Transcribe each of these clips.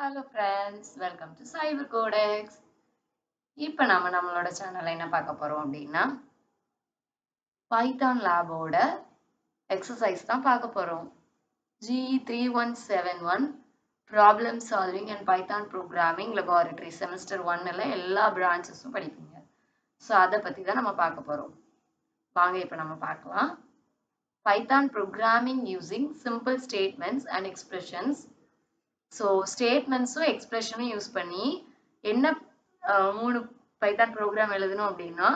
Hello friends, welcome to Cyber Codex. இப்போ நம்மளோட சேனல்ல என்ன பார்க்க போறோம் அப்படின்னா Python lab ஓட exercise தான் பார்க்க போறோம். GE3171 Problem Solving and Python Programming Laboratory Semester 1ல எல்லா branchesம் படிப்பீங்க. ஸோ அதை பத்தி தான் நம்ம பார்க்க போறோம். வாங்க இப்போ நம்ம பார்க்கலாம். Python Programming using Simple Statements and Expressions. So statements expression use பண்ணி என்ன மூணு பைத்தான் ப்ரோக்ராம் எழுதணும் அப்படின்னா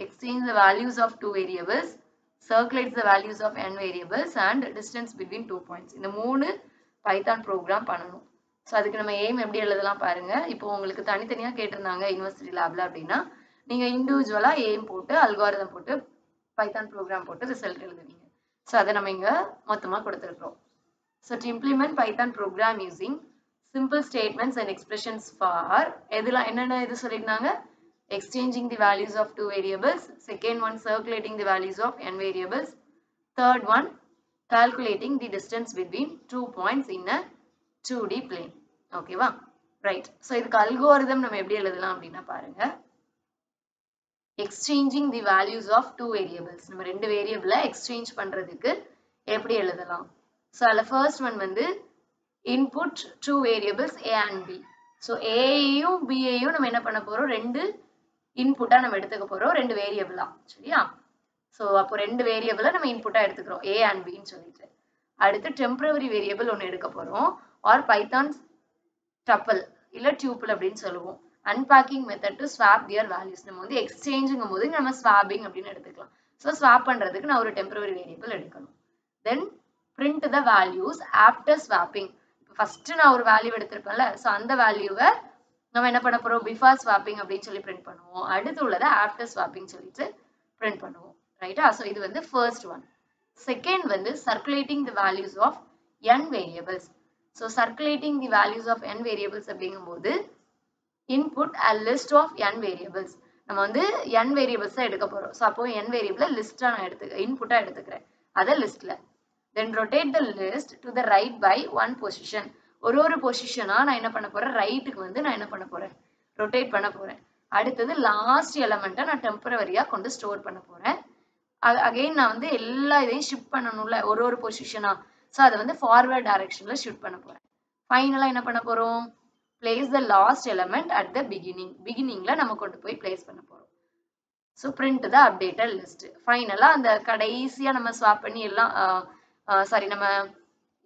exchange the values of two variables, circulates the values of n variables and distance between 2 points. இந்த மூணு பைத்தான் ப்ரோக்ராம் பண்ணணும். So அதுக்கு நம்ம எய்ம் எப்படி எழுதலாம் பாருங்க. இப்போ உங்களுக்கு தனித்தனியாக கேட்டிருந்தாங்க யூனிவர்சிட்டி லேப்ல அப்படின்னா நீங்க இண்டிவிஜுவலா எய்ம் போட்டு அல்காரிதம் போட்டு பைத்தான் ப்ரோக்ராம் போட்டு ரிசல்ட் எழுதுவீங்க. ஸோ அதை நம்ம இங்க மொத்தமாக கொடுத்துருக்கோம். So to implement Python program using simple statements and expressions for என்னென்ன இது சொல்லிருந்தாங்க exchanging the values of two variables, second one circulating the values of n variables, third one calculating the distance between 2 points in a 2D plane. ஓகேவா right. So இதுக்கு algorithm நம்ம எப்படி எழுதலாம் அப்படின்னா பாருங்க, exchanging the values of two variables, நம்ம ரெண்டு வேரியபிளை exchange பண்றதுக்கு எப்படி எழுதலாம். So the first one வந்து input two variables a and b. So a ஐயும் b ஐயும் நம்ம என்ன பண்ண போறோம், ரெண்டு இன்புட்டா நம்ம எடுத்துக்க போறோம், ரெண்டு வேரியபிளா. சரியா? சோ அப்போ ரெண்டு வேரியபிளை நம்ம இன்புட்டா எடுத்துக்கிறோம் a and b ன்னு சொல்லிட்டு. அடுத்து டெம்பரரி வேரியபிள் ஒன்னு எடுக்க போறோம், ஆர் பைத்தான் டப்பிள் இல்ல டியூபிள் அப்படின்னு சொல்லுவோம். Unpacking method to swap their values. நம்ம வந்து எக்ஸ்சேஞ்சுங்கும் போது நம்ம ஸ்வாப்பிங் அப்படின்னு எடுத்துக்கலாம். ஸோ ஸ்வாப் பண்றதுக்கு நான் ஒரு டெம்பரரி வேரியபிள் எடுக்கணும். தென் print the values after swapping. First நான் ஒரு வேல்யூ எடுத்திருப்பேன்ல, ஸோ அந்த வேல்யூவை நம்ம என்ன பண்ண போறோம், பிஃபோர் ஸ்வாப்பிங் அப்படின்னு சொல்லி பிரிண்ட் பண்ணுவோம். அடுத்து உள்ளதை ஆஃப்டர் ஸ்வாப்பிங் சொல்லிட்டு பிரிண்ட் பண்ணுவோம். ரைட்டா? ஸோ இது வந்து ஃபர்ஸ்ட் ஒன். செகண்ட் வந்து circulating the values of n variables. So circulating the values of n variables அப்படிங்கும்போது input a list of n variables. நம்ம வந்து n வேரியபிள்ஸ் தான் எடுக்க போறோம். ஸோ அப்போ n வேரியபிளை லிஸ்டா நான் எடுத்துக்கிறேன், இன்புட்டா எடுத்துக்கிறேன், அதை லிஸ்ட்ல. Then rotate the list to the right by one position. ஒரு பொசிஷனா நான் என்ன பண்ண போறேன், ரைட்டுக்கு வந்து நான் என்ன பண்ண போறேன், ரொட்டேட் பண்ண போறேன். அடுத்தது லாஸ்ட் எலமெண்ட்டை நான் டெம்பரவரியா கொண்டு ஸ்டோர் பண்ண போறேன். அகைன் நான் வந்து எல்லா இதையும் ஷிஃப்ட் பண்ணணும்ல ஒரு பொசிஷனா. ஸோ அதை வந்து ஃபார்வர்ட் டைரக்ஷன்ல ஷிஃப்ட் பண்ண போறேன். ஃபைனலா என்ன பண்ண போறோம், place the last element at the beginning. பிகினிங்ல நம்ம கொண்டு போய் பிளேஸ் பண்ண போறோம். So print the updated list. ஃபைனலா அந்த கடைசியா நம்ம ஸ்வாப் பண்ணி எல்லாம் சாரி நம்ம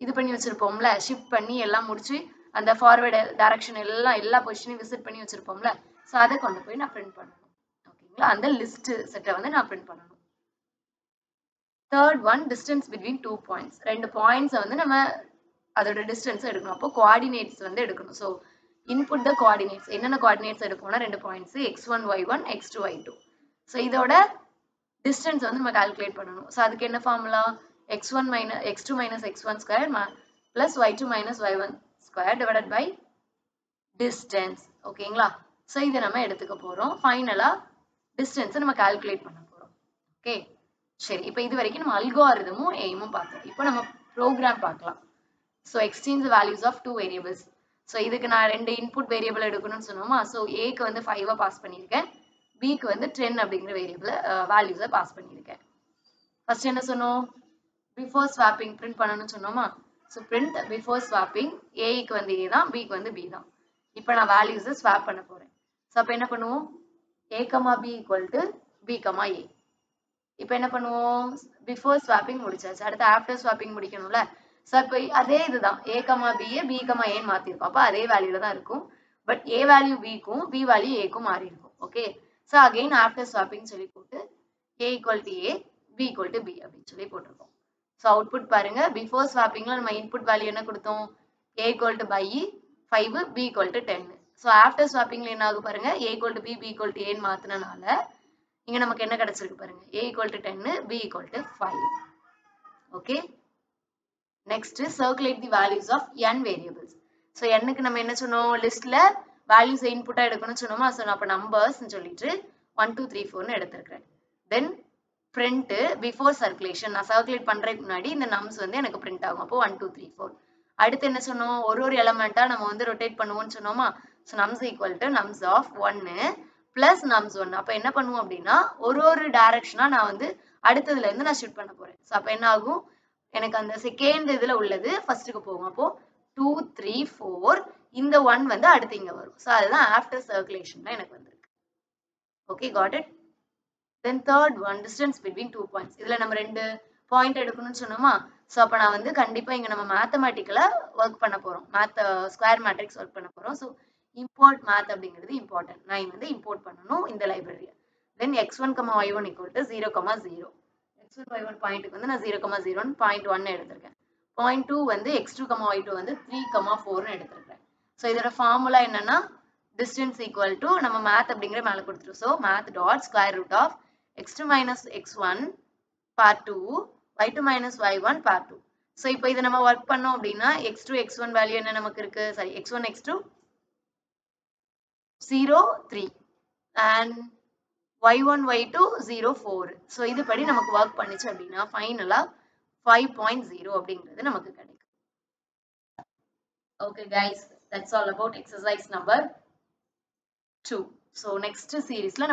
இது பண்ணி வச்சிருப்போம்ல, ஷிஃப்ட் பண்ணி எல்லாம் முடிச்சு அந்த ஃபார்வர்டு டைரக்ஷன் எல்லாம் எல்லா பொசிஷனையும் விசிட் பண்ணி வச்சிருப்போம்ல, ஸோ அதை கொண்டு போய் நான் பிரிண்ட் பண்ணணும். ஓகேங்களா? அந்த லிஸ்ட் செட்டை வந்து நான் பிரிண்ட் பண்ணணும். Third one distance between 2 points. ரெண்டு பாயிண்ட்ஸை வந்து நம்ம அதோட டிஸ்டன்ஸ் எடுக்கணும். அப்போ கோஆர்டினேட்ஸ் வந்து எடுக்கணும். ஸோ இன்புட் த கோஆர்டினேட்ஸ். என்னென்ன கோஆர்டினேட்ஸ் எடுக்கணும்னா ரெண்டு points x1 y1 x2 y2. So இதோட டிஸ்டன்ஸ் வந்து நம்ம கால்குலேட் பண்ணணும். ஸோ அதுக்கு என்ன formula, x1 minus x2 minus x1 square plus y2 minus y1 square divided by distance. ஓகேங்களா? ஸோ இதை நம்ம எடுத்துக்க போறோம். ஃபைனலா டிஸ்டன்ஸை நம்ம கால்குலேட் பண்ண போறோம். ஓகே சரி. இப்போ இது வரைக்கும் நம்ம அல்காரிதமும் எய்மும் பார்த்தோம். இப்போ நம்ம ப்ரோக்ராம் பார்க்கலாம். So exchange values of two variables. So இதுக்கு நான் ரெண்டு இன்புட் வேரியபிள் எடுக்கணும்னு சொன்னோமா. ஸோ ஏக்கு வந்து 5 பாஸ் பண்ணியிருக்கேன், பிக்கு வந்து 10 அப்படிங்கிற வேரியபிள் வேல்யூஸை பாஸ் பண்ணியிருக்கேன். ஃபர்ஸ்ட் என்ன சொன்னோம், பிஃபோர் ஸ்வாப்பிங் பிரிண்ட் பண்ணணும்னு சொன்னோமா. ஸோ பிரிண்ட் பிஃபோர் ஸ்வாப்பிங், ஏக்கு வந்து ஏ தான், பிக்கு வந்து பி தான். இப்போ நான் வேல்யூஸை ஸ்வாப் பண்ண போறேன். ஸோ அப்போ என்ன பண்ணுவோம், a comma b equal to b comma a. இப்போ என்ன பண்ணுவோம், பிஃபோர் ஸ்வாப்பிங் முடிச்சாச்சு, அடுத்து ஆஃப்டர் ஸ்வாப்பிங் முடிக்கணும்ல. ஸோ இப்போ அதே இதுதான், a comma b a b comma ஏன்னு மாற்றிருக்கோம். அப்போ அதே வேல்யூல தான் இருக்கும், பட் ஏ வேல்யூ பிக்கும் பி வேல்யூ ஏக்கும் மாறி இருக்கும். Okay so again after swapping சொல்லி போட்டு a equal to a b equal to b அப்படின்னு சொல்லி போட்டிருக்கோம். ஸோ அவுட்புட் பாருங்க, பிஃபோர் ஸ்வாப்பிங்ல நம்ம இன்புட் வேல்யூ என்ன கொடுத்தோம், a ஈக்குவல் டு பை 5 b equal to 10. So after ஸ்வாப்பிங்ல என்ன ஆகும் பாருங்க, a equal to b b equal to a மாத்தினால இங்க நமக்கு என்ன கிடைச்சிருக்கு பாருங்க, a equal to 10 b equal to 5. Okay next circulate the values of n variables. So n-க்கு நம்ம என்ன சொன்னோம், லிஸ்ட்ல வேல்யூஸ் இன்புட்டா எடுக்கணும்னு சொன்னோமா. ஸோ நான் அப்போ நம்பர்ஸ் சொல்லிட்டு 1 2 3 4ன்னு எடுத்திருக்கிறேன். தென் print before circulation. நான் சர்க்குலேட் பண்றதுக்கு முன்னாடி இந்த நம்ஸ் வந்து எனக்கு பிரிண்ட் ஆகும். அப்போ 1 2 3 4. அடுத்து என்ன சொன்னோம், ஒரு எலமெண்டா நம்ம வந்து ரொட்டேட் பண்ணுவோம்னு சொன்னோமா. So nums equal to nums of 1 plus nums 1. அப்போ என்ன பண்ணுவோம் அப்படின்னா ஒரு டைரக்ஷனா நான் வந்து அடுத்ததுல இருந்து நான் ஷிஃப்ட் பண்ண போறேன். ஸோ அப்போ என்ன ஆகும், எனக்கு அந்த செகண்ட் இதுல உள்ளது ஃபர்ஸ்ட்டுக்கு போகும். அப்போ 2 3 4 இந்த 1 வந்து அடுத்து இங்க வரும். ஸோ அதுதான் ஆஃப்டர் சர்க்குலேஷன்ல எனக்கு வந்திருக்கு. Okay, got it. Then third one, distance between 2 points. இதுல நம்ம 2 பாயிண்ட் எடுக்கணும்னு சொன்னோமா. ஸோ அப்போ நான் வந்து கண்டிப்பா இங்க நம்ம மேத்தமேட்டிக்கலா ஒர்க் பண்ண போறோம். ஸ்கொயர் மேட்ரிக்ஸ் ஒர்க் பண்ண போறோம். ஸோ இம்போர்ட் மேத் அப்படிங்கிறது இம்பார்ட்டன்ட். நான் வந்து இம்போர்ட் பண்ணணும் இந்த லைப்ரரியை. தென் x1, y1 equal to 0, 0. x1, y1 பாயிண்ட்டுக்கு வந்து நான் 0, 0 பாயிண்ட் 1 எடுத்திருக்கேன். பாயிண்ட் 2 வந்து x2, y2 வந்து 3, 4 எடுத்திருக்கேன். ஸோ இதோட ஃபார்முலா என்னன்னா distance equal to நம்ம math அப்படிங்கிற மேல கொடுத்துரும். So math dot square root of x2 minus x1 part 2 y2 minus y1 part 2. So இப்போ இதை நம்ம ஒர்க் பண்ணோம் அப்படின்னா x2 x1 வேல்யூ என்ன நமக்கு இருக்கு, sorry x1 x2 0 3 and y1 y2 0 4. So இது படி நமக்கு ஒர்க் பண்ணிச்சு அப்படின்னா ஃபைனலா 5.0 அப்படிங்கிறது நமக்கு கிடைக்கும். Okay guys, that's all about exercise number 2. So next series la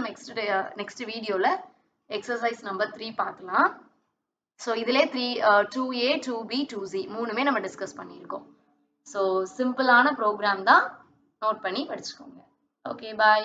next video la exercise number 3 பார்க்கலாம். So இதிலே 2A 2B 2C மூணுமே நம்ம டிஸ்கஸ் பண்ணியிருக்கோம். So சிம்பிளான ப்ரோக்ராம் தான், நோட் பண்ணி படிச்சுக்கோங்க. Okay, bye.